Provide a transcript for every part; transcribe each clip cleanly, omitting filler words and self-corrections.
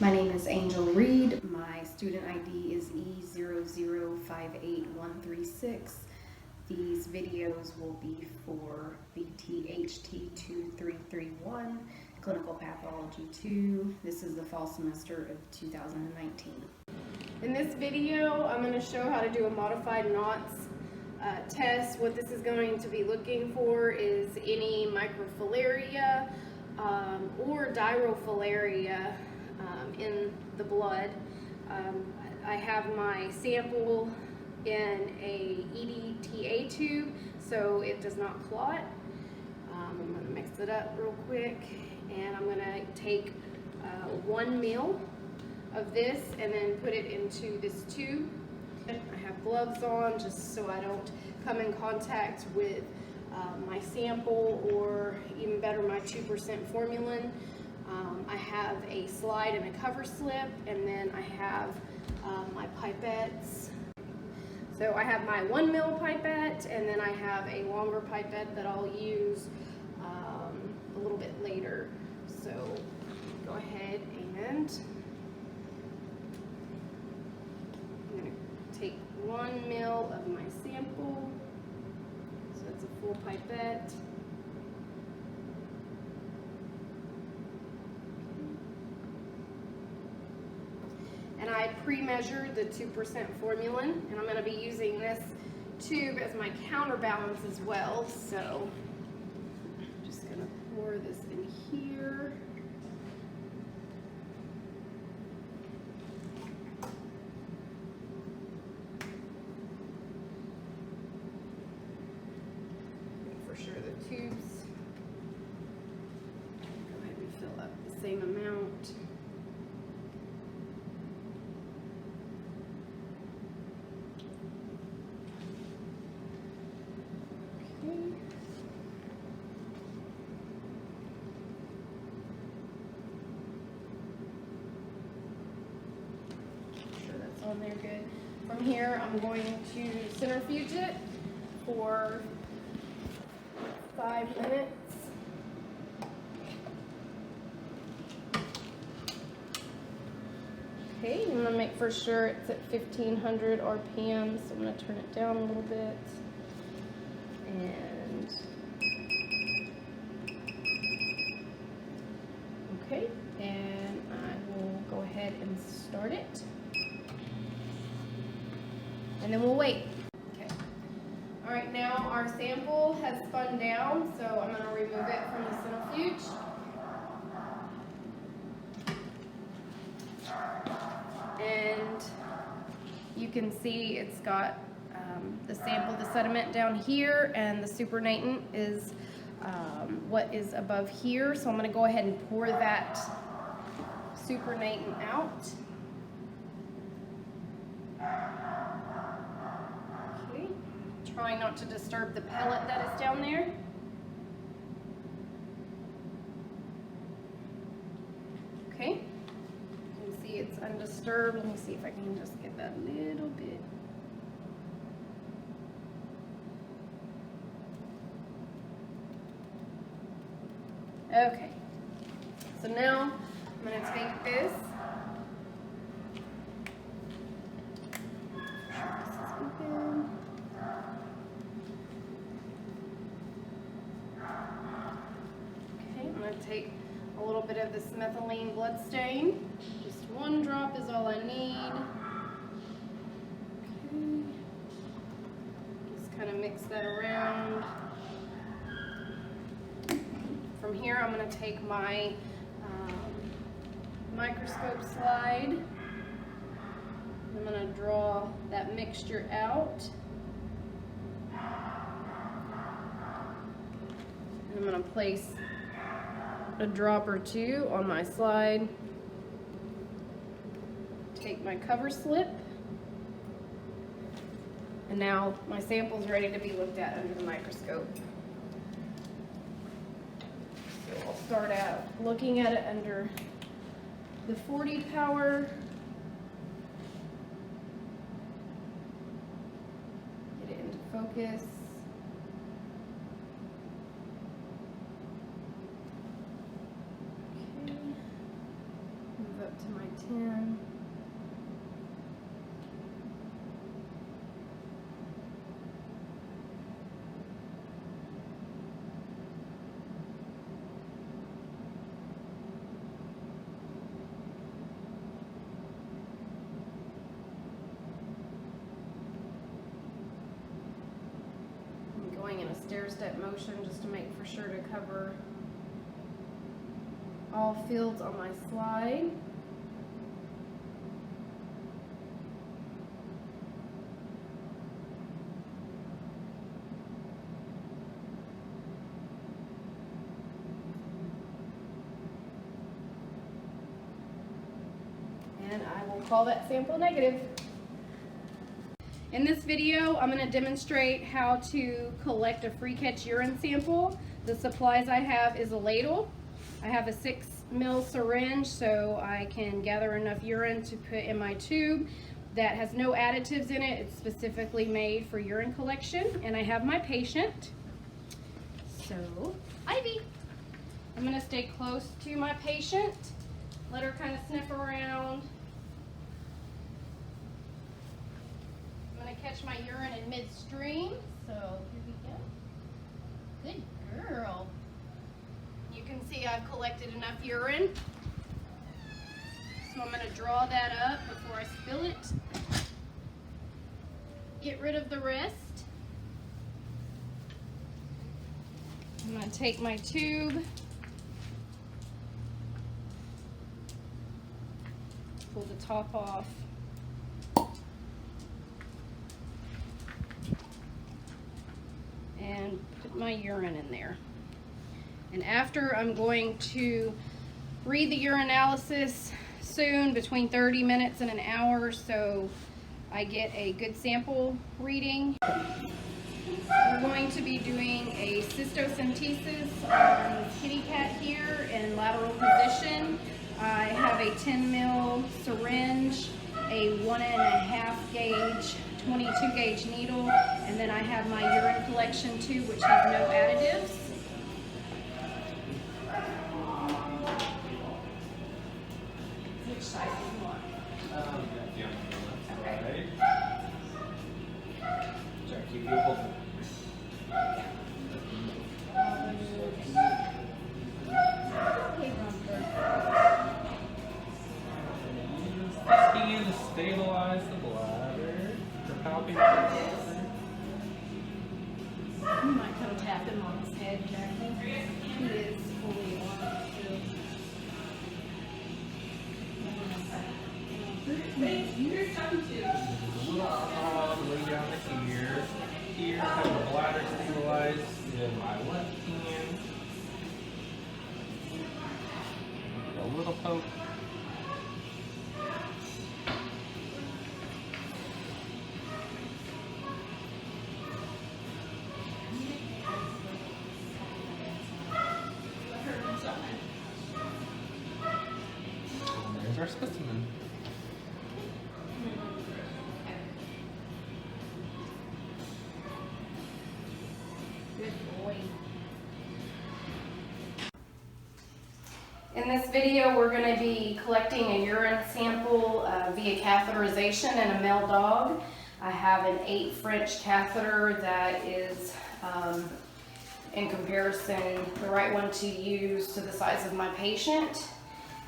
My name is Angel Reid. My student ID is E0058136. These videos will be for the THT2331, Clinical Pathology 2. This is the fall semester of 2019. In this video, I'm going to show how to do a modified knots test. What this is going to be looking for is any microfilaria or dirofilaria in the blood. I have my sample in a EDTA tube so it does not clot. I'm going to mix it up real quick, and I'm going to take 1 ml of this and then put it into this tube. I have gloves on just so I don't come in contact with my sample, or even better, my 2% formalin. I have a slide and a cover slip, and then I have my pipettes. So I have my 1 ml pipette, and then I have a longer pipette that I'll use a little bit later. So go ahead and I'm going to take 1 ml of my sample. So that's a full pipette. And I pre-measured the 2% formalin, and I'm going to be using this tube as my counterbalance as well. So I'm just going to pour this in here. And for sure the tubes, go ahead and fill up the same amount. On there good. From here, I'm going to centrifuge it for 5 minutes. Okay, I'm gonna make for sure it's at 1500 RPM, so I'm gonna turn it down a little bit. And okay, and I will go ahead and start it. And then we'll wait. Okay. All right, now our sample has spun down, so I'm going to remove it from the centrifuge. And you can see it's got the sample, the sediment down here, and the supernatant is what is above here. So I'm going to go ahead and pour that supernatant out. Trying not to disturb the pellet that is down there. Okay, you can see it's undisturbed. Let me see if I can just get that little bit. Okay, so now I'm going to take this. Take a little bit of this methylene blood stain. Just 1 drop is all I need. Okay. Just kind of mix that around. From here, I'm going to take my microscope slide. I'm going to draw that mixture out. And I'm going to place a drop or 2 on my slide. Take my cover slip, and now my sample's ready to be looked at under the microscope. So I'll start out looking at it under the 40 power. Get it into focus. to my 10. I'm going in a stair-step motion just to make for sure to cover all fields on my slide. And I will call that sample negative. In this video, I'm going to demonstrate how to collect a free catch urine sample. The supplies I have is a ladle. I have a 6 ml syringe so I can gather enough urine to put in my tube that has no additives in it. It's specifically made for urine collection. And I have my patient. So, Ivy. I'm going to stay close to my patient. Let her kind of sniff around. I'm going to catch my urine in midstream. So here we go. Good girl. You can see I've collected enough urine. So I'm going to draw that up before I spill it. Get rid of the rest. I'm going to take my tube. Pull the top off. And put my urine in there. And after, I'm going to read the urinalysis soon, between 30 minutes and an hour, so I get a good sample reading. We're going to be doing a cystocentesis on the kitty cat here in lateral position. I have a 10 ml syringe, a 1.5 gauge, 22 gauge needle, and then I have my urine collection tube, which has no additives. Which size do you want? Okay. Sorry, keep you holding. Skin to stabilize the bladder. For palping purposes. You might come tap him on his head, Jackie. He is fully on too. There's a little alcohol all the way down to here. Here, have the bladder stabilized in my left hand. A little poke. And there's our specimen. Good boy. In this video, we're going to be collecting a urine sample via catheterization in a male dog. I have an 8 French catheter that is, in comparison, the right one to use to the size of my patient.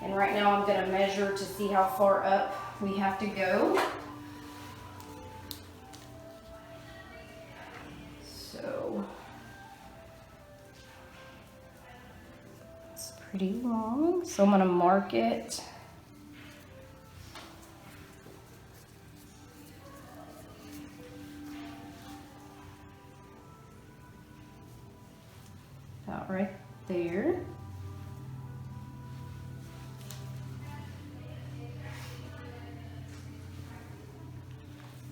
And right now I'm going to measure to see how far up we have to go. So it's pretty long, so I'm going to mark it. About right there.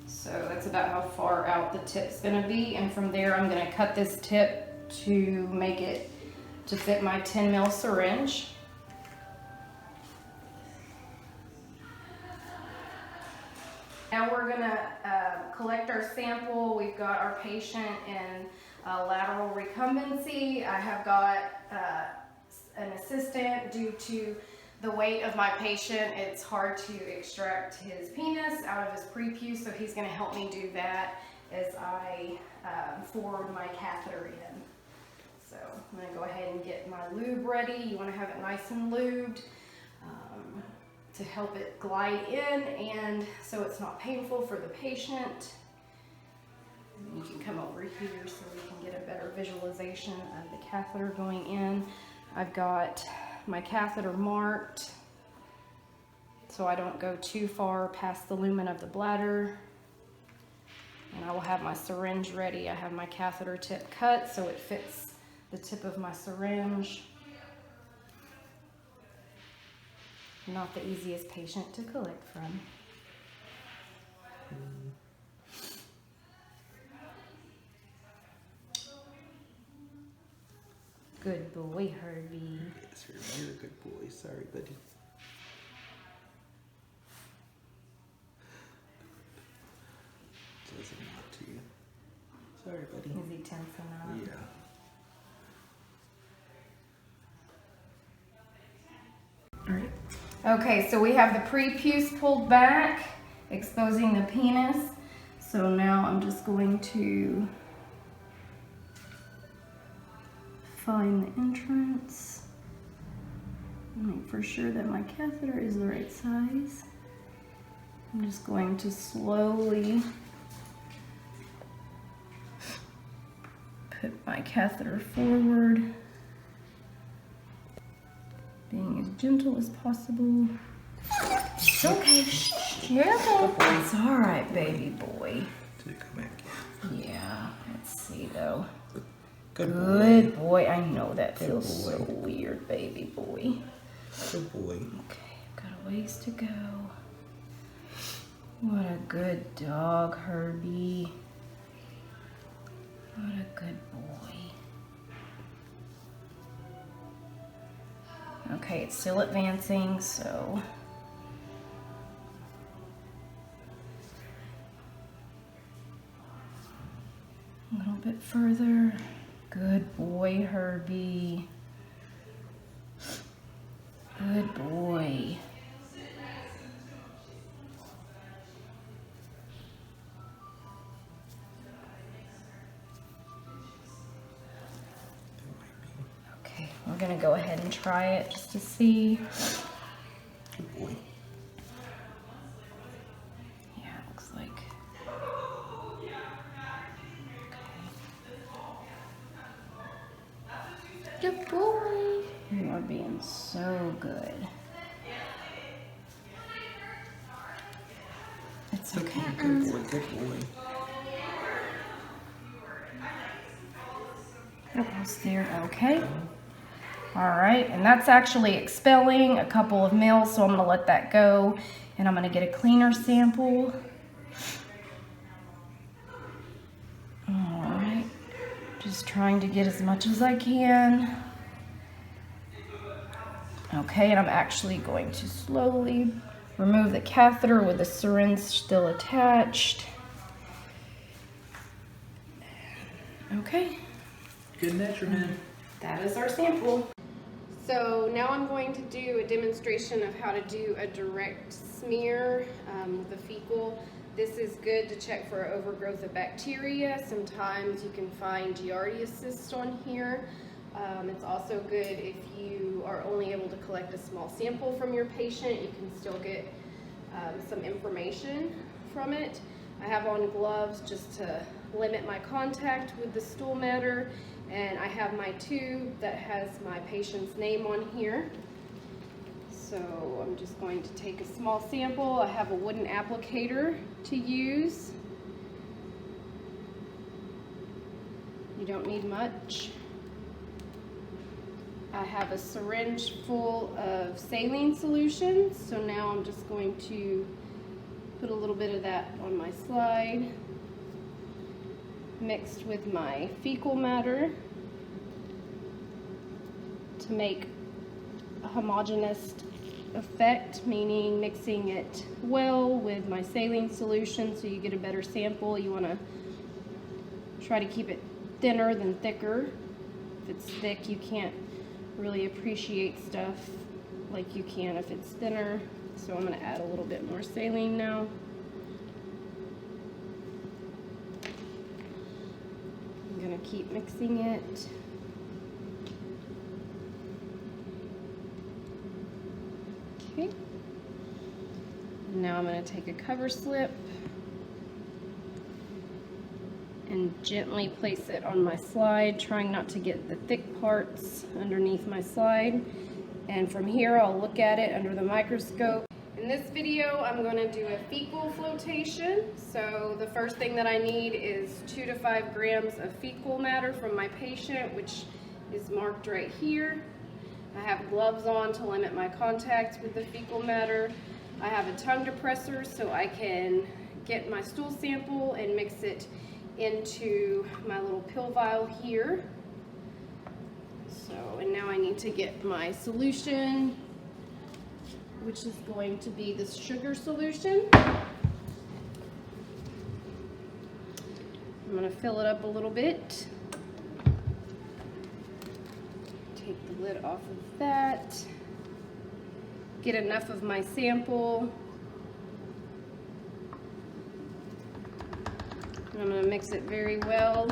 So that's about how far out the tip's gonna be, and from there I'm gonna cut this tip to make it to fit my 10 ml syringe. Now we're gonna collect our sample. We've got our patient in lateral recumbency. I have got an assistant due to the weight of my patient, it's hard to extract his penis out of his prepuce, so he's going to help me do that as I forward my catheter in. So I'm going to go ahead and get my lube ready. You want to have it nice and lubed to help it glide in and so it's not painful for the patient. And you can come over here so we can get a better visualization of the catheter going in. I've got my catheter marked so I don't go too far past the lumen of the bladder. And I will have my syringe ready. I have my catheter tip cut so it fits the tip of my syringe. Not the easiest patient to collect from. Good boy, Herbie. Yes, you're a good boy. Sorry, buddy. Does a lot to you. Sorry, buddy. Is he tensing up? Yeah. Alright. Okay, so we have the prepuce pulled back, exposing the penis. So now I'm just going to find the entrance. Make for sure that my catheter is the right size. I'm just going to slowly put my catheter forward, being as gentle as possible. It's okay. Shh. You're okay. It's all right, baby boy. Did it come back? Yeah. Let's see though. Good boy. I know that feels boy. so weird, baby boy. Good boy. Okay, I've got a ways to go. What a good dog, Herbie. What a good boy. Okay, it's still advancing, so. A little bit further. Good boy, Herbie. Good boy. Okay, we're gonna go ahead and try it just to see. Good boy. Yeah, it looks like. Okay. Good boy. You are being so good. It's okay. Good boy. Good boy. Almost there. Okay. All right, and that's actually expelling a couple of mils, so I'm gonna let that go, and I'm gonna get a cleaner sample. All right, just trying to get as much as I can. Okay, and I'm actually going to slowly remove the catheter with the syringe still attached. Okay. Good measurement. That is our sample. So now I'm going to do a demonstration of how to do a direct smear with a fecal. This is good to check for overgrowth of bacteria. Sometimes you can find Giardia cysts on here. It's also good if you are only able to collect a small sample from your patient. You can still get some information from it. I have on gloves just to limit my contact with the stool matter. And I have my tube that has my patient's name on here. So I'm just going to take a small sample. I have a wooden applicator to use. You don't need much. I have a syringe full of saline solution. So now I'm just going to put a little bit of that on my slide, mixed with my fecal matter to make a homogeneous effect, meaning mixing it well with my saline solution so you get a better sample. You want to try to keep it thinner than thicker. If it's thick, you can't really appreciate stuff like you can if it's thinner. So I'm going to add a little bit more saline now. I'm going to keep mixing it. Okay. Now I'm going to take a cover slip and gently place it on my slide, trying not to get the thick parts underneath my slide. And from here, I'll look at it under the microscope. In this video, I'm going to do a fecal flotation. So the first thing that I need is 2 to 5 grams of fecal matter from my patient, which is marked right here. I have gloves on to limit my contact with the fecal matter. I have a tongue depressor so I can get my stool sample and mix it into my little pill vial here. So, and now I need to get my solution, which is going to be this sugar solution. I'm going to fill it up a little bit. Take the lid off of that. Get enough of my sample. And I'm going to mix it very well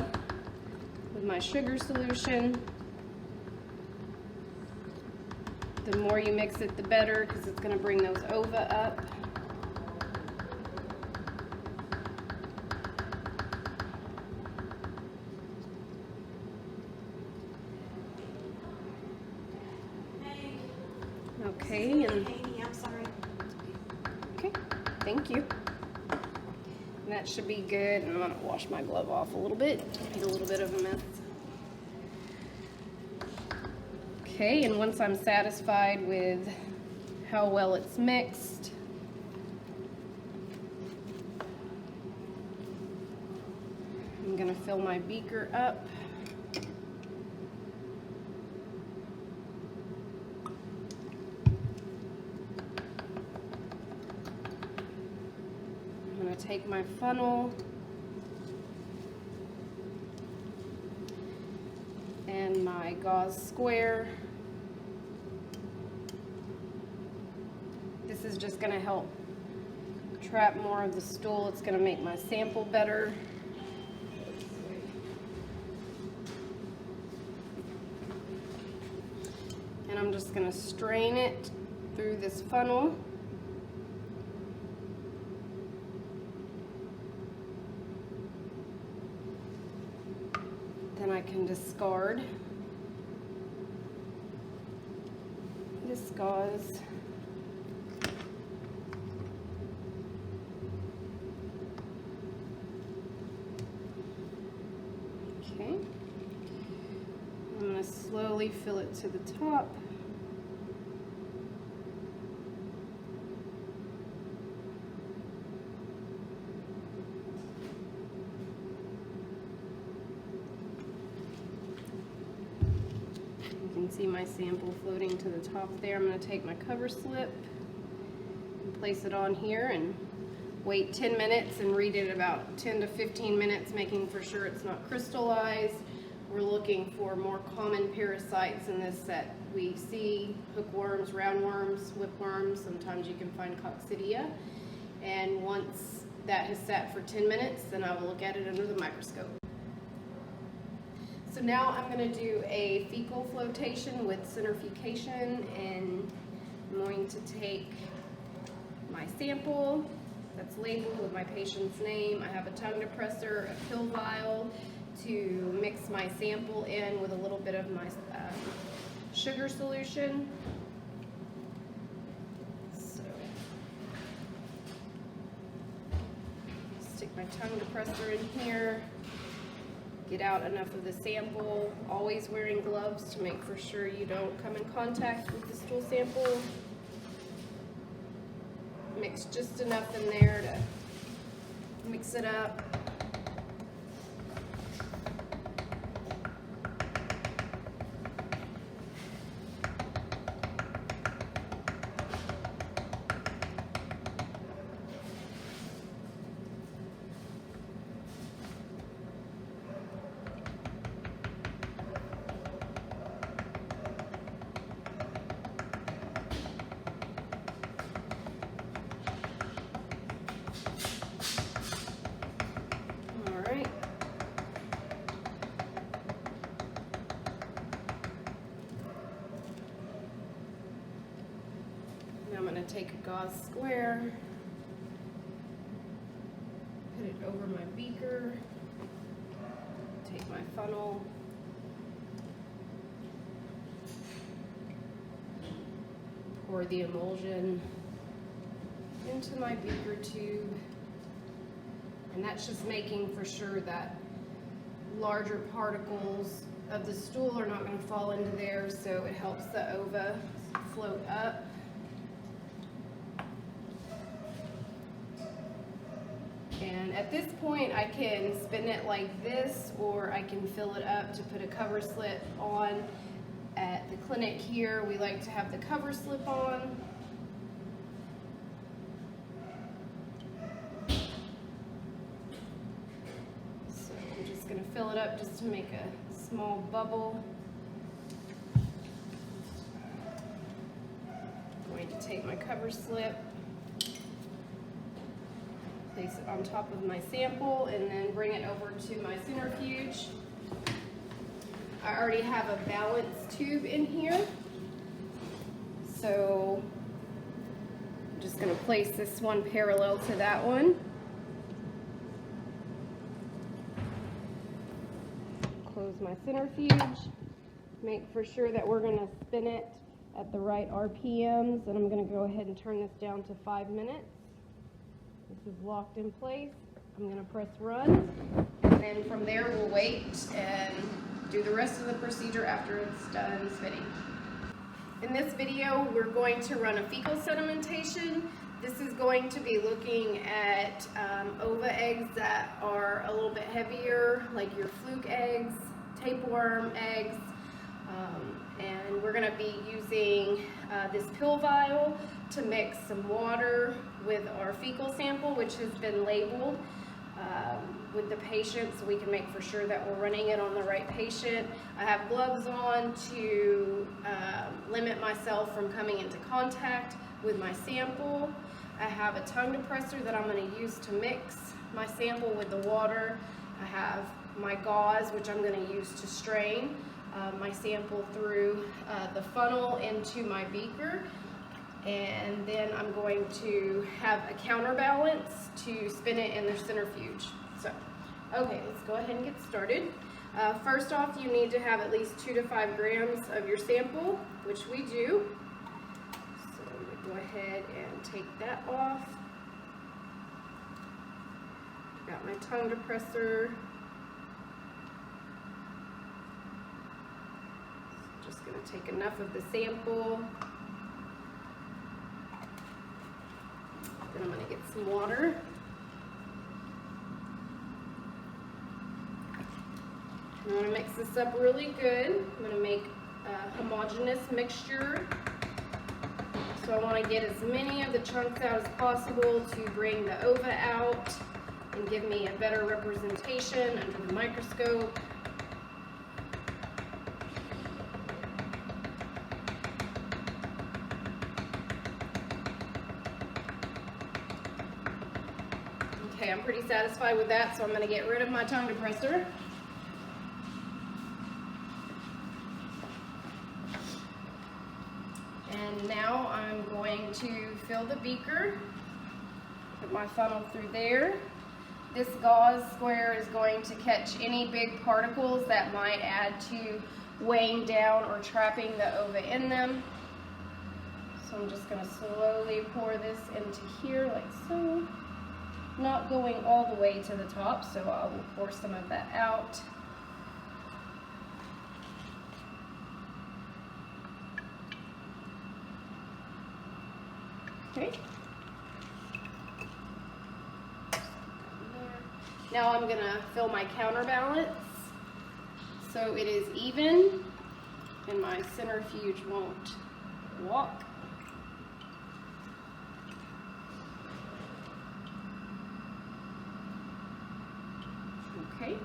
with my sugar solution. The more you mix it, the better, because it's going to bring those ova up. Okay, and Katie, I'm sorry. okay, thank you. And that should be good. And I'm going to wash my glove off a little bit. Made a little bit of a mess. Okay, and once I'm satisfied with how well it's mixed, I'm going to fill my beaker up. I'm going to take my funnel and my gauze square. This is just going to help trap more of the stool. It's going to make my sample better. And I'm just going to strain it through this funnel. Then I can discard this gauze. Okay. I'm going to slowly fill it to the top. You can see my sample floating to the top there. I'm going to take my cover slip and place it on here and wait 10 minutes and read it about 10 to 15 minutes, making for sure it's not crystallized. We're looking for more common parasites in this set. We see hookworms, roundworms, whipworms. Sometimes you can find coccidia. And once that has sat for 10 minutes, then I will look at it under the microscope. So now I'm going to do a fecal flotation with centrifugation, and I'm going to take my sample that's labeled with my patient's name. I have a tongue depressor, a pill vial to mix my sample in with a little bit of my sugar solution. So, stick my tongue depressor in here. Get out enough of the sample, always wearing gloves to make for sure you don't come in contact with the stool sample. Mix just enough in there to mix it up. I'm going to take a gauze square, put it over my beaker, take my funnel, pour the emulsion into my beaker tube, and that's just making for sure that larger particles of the stool are not going to fall into there, so it helps the ova float up. And at this point I can spin it like this, or I can fill it up to put a cover slip on. At the clinic here, we like to have the cover slip on. So I'm just going to fill it up just to make a small bubble. I'm going to take my cover slip, place it on top of my sample, and then bring it over to my centrifuge. I already have a balance tube in here, so I'm just going to place this one parallel to that one. Close my centrifuge, make for sure that we're going to spin it at the right RPMs, and I'm going to go ahead and turn this down to 5 minutes. This is locked in place. I'm going to press run, and then from there we'll wait and do the rest of the procedure after it's done spinning. In this video, we're going to run a fecal sedimentation. This is going to be looking at ova eggs that are a little bit heavier, like your fluke eggs, tapeworm eggs, and we're going to be using this pill vial to mix some water with our fecal sample, which has been labeled with the patient, so we can make for sure that we're running it on the right patient. I have gloves on to limit myself from coming into contact with my sample. I have a tongue depressor that I'm going to use to mix my sample with the water. I have my gauze, which I'm going to use to strain my sample through the funnel into my beaker. And then I'm going to have a counterbalance to spin it in the centrifuge. So, okay, let's go ahead and get started. First off, you need to have at least 2 to 5 grams of your sample, which we do. So I'm going to go ahead and take that off. Got my tongue depressor. Just going to take enough of the sample. Then I'm going to get some water. I'm going to mix this up really good. I'm going to make a homogeneous mixture. So I want to get as many of the chunks out as possible to bring the ova out and give me a better representation under the microscope. Okay, I'm pretty satisfied with that, so I'm going to get rid of my tongue depressor. And now I'm going to fill the beaker, put my funnel through there. This gauze square is going to catch any big particles that might add to weighing down or trapping the ova in them. So I'm just going to slowly pour this into here like so. Not going all the way to the top, so I will pour some of that out. Okay. Now I'm going to fill my counterbalance so it is even and my centrifuge won't walk. Okay.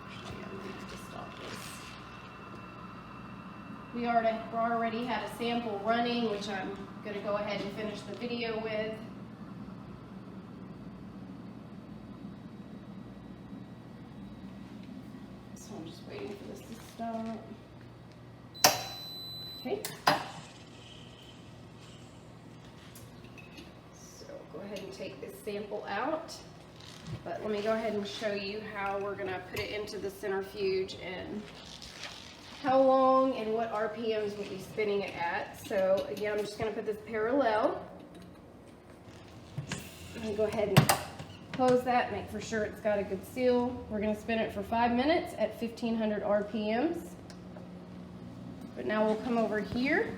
Actually, I'm going to have to stop this. We already had a sample running, which I'm going to go ahead and finish the video with. So I'm just waiting for this to stop. Okay. take this sample out. But let me go ahead and show you how we're gonna put it into the centrifuge and how long and what RPMs we'll be spinning it at. So again, I'm just gonna put this parallel. I'm gonna go ahead and close that, make for sure it's got a good seal. We're gonna spin it for 5 minutes at 1500 RPMs. But now we'll come over here.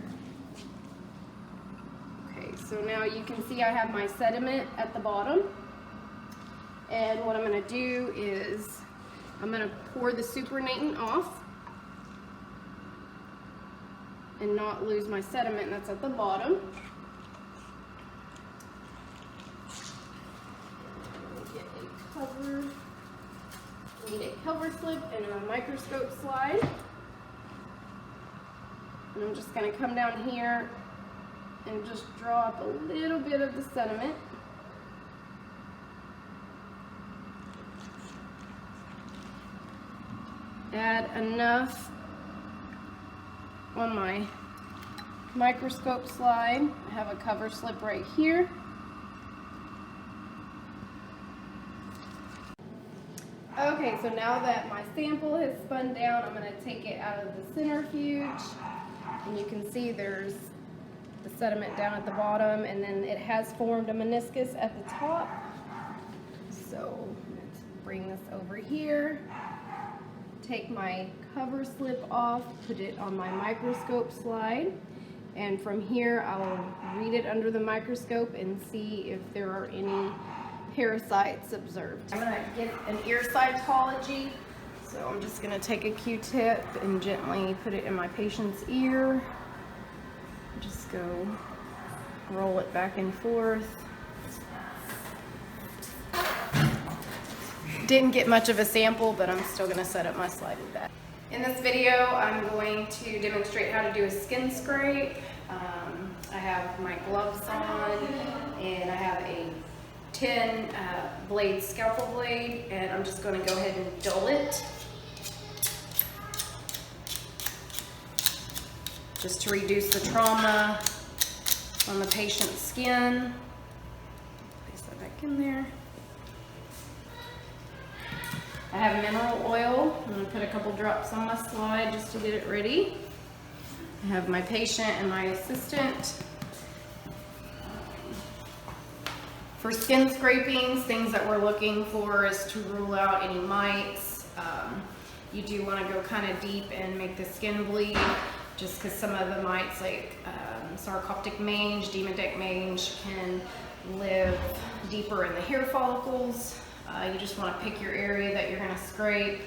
Okay, so now you can see I have my sediment at the bottom. And what I'm gonna do is I'm gonna pour the supernatant off and not lose my sediment that's at the bottom. Get a cover. Need a cover slip and a microscope slide. And I'm just gonna come down here and just draw up a little bit of the sediment. Add enough on my microscope slide. I have a cover slip right here. Okay, so now that my sample has spun down, I'm going to take it out of the centrifuge. And you can see there's the sediment down at the bottom, and then it has formed a meniscus at the top. So let's bring this over here. Take my cover slip off, put it on my microscope slide, and from here I'll read it under the microscope and see if there are any parasites observed. I'm going to get an ear cytology, so I'm just going to take a Q-tip and gently put it in my patient's ear. Just go roll it back and forth. Didn't get much of a sample, but I'm still going to set up my slide with that. In this video, I'm going to demonstrate how to do a skin scrape. I have my gloves on, and I have a 10 blade scalpel blade, and I'm just going to go ahead and dull it. Just to reduce the trauma on the patient's skin. Place that back in there. I have mineral oil. I'm going to put a couple drops on my slide just to get it ready. I have my patient and my assistant. For skin scrapings, things that we're looking for is to rule out any mites. You do want to go kind of deep and make the skin bleed, just because some of the mites, like sarcoptic mange, demodex mange, can live deeper in the hair follicles. You just want to pick your area that you're going to scrape.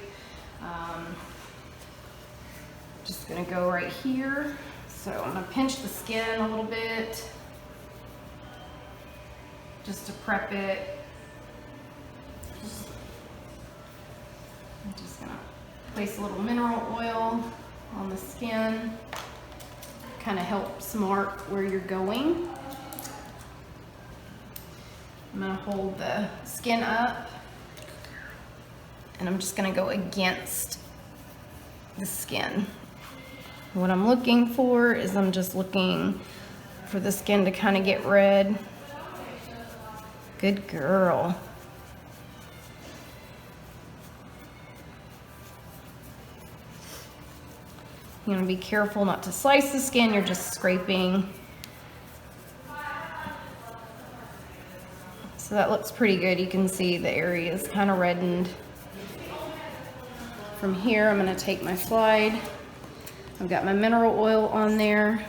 Just going to go right here. So I'm going to pinch the skin a little bit just to prep it. I'm just going to place a little mineral oil on the skin. Kind of helps mark where you're going. I'm going to hold the skin up, and I'm just going to go against the skin. What I'm looking for is I'm just looking for the skin to kind of get red. Good girl. You want to be careful not to slice the skin, you're just scraping. So that looks pretty good. You can see the area is kind of reddened. From here, I'm going to take my slide. I've got my mineral oil on there.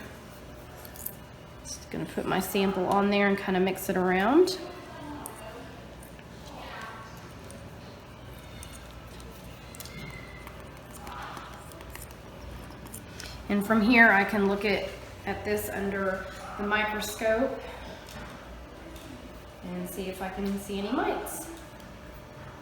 Just going to put my sample on there and kind of mix it around. And from here, I can look at this under the microscope and see if I can see any mites.